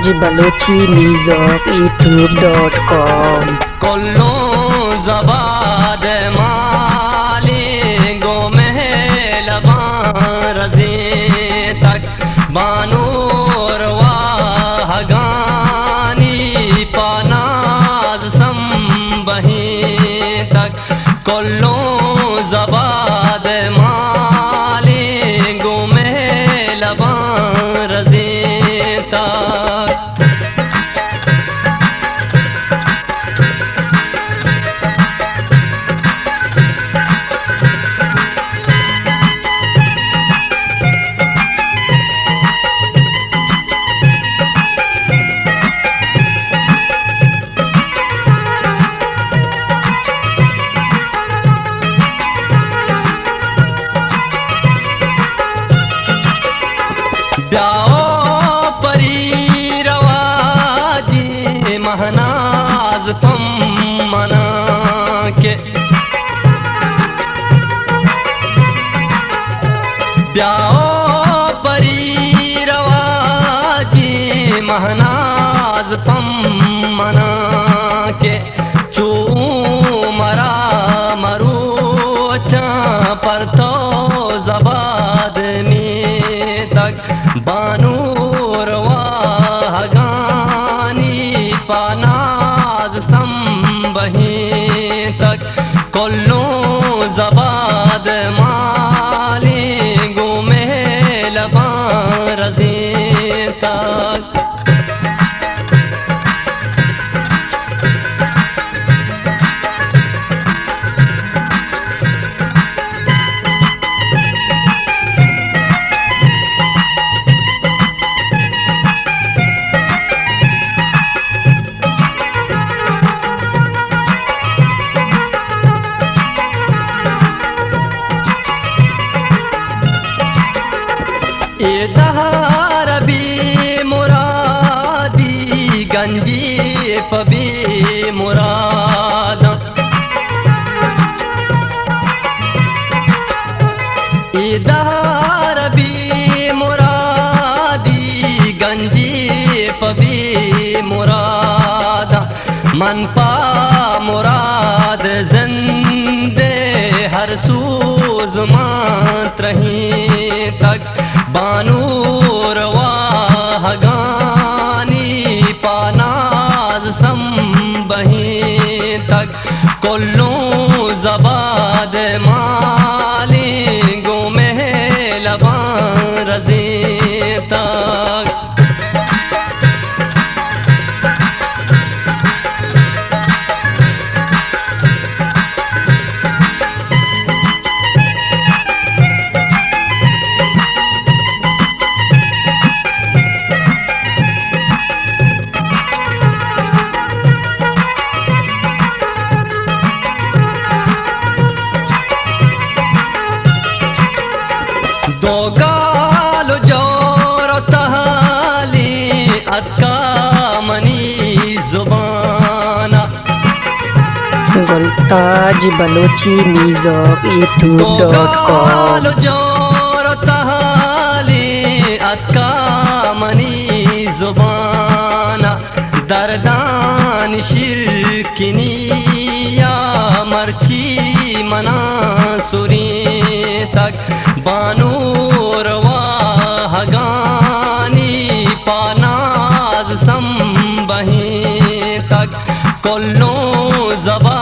Mumtaz Balochi music youtube.com। कोल्लो जबाद माली गो महलबा रजी तक बानूर वाहगानी पानाज संबही तक कोल्लो जबाद माली गो महलबा रजी तक। ब्याओ परी रवाजी महनाज तुम मना के ब्याओ परी रवाजी महनाज तुम मना के चू मरा मरू पर तो जबाद में तक बानूर वाहगानी पानाज संबही तक कोल्लो जबाद माली गो महलबा रजी तक। दहार भी मुरादी गंजी पबी मुराद दहार भी मुरादी गंजी पबी मुराद मन पा मुराद जिंदे हर सूज मात्र ही तक बानूर वाहगानी पानाज संबही तक कोल्लो जबाद माली गो महलबा रजी तक। दो गाल जोर तहाली अतका मनी जुबाना मुमताज बलोची म्यूजिक दो गाल youtube.com। जोर तहाली अतका मनी जुबाना दर्दान शिरकिनी या मर्ची मना सुरी तक बानूर वाहगानी पानाज संबही तक कोल्लो जबा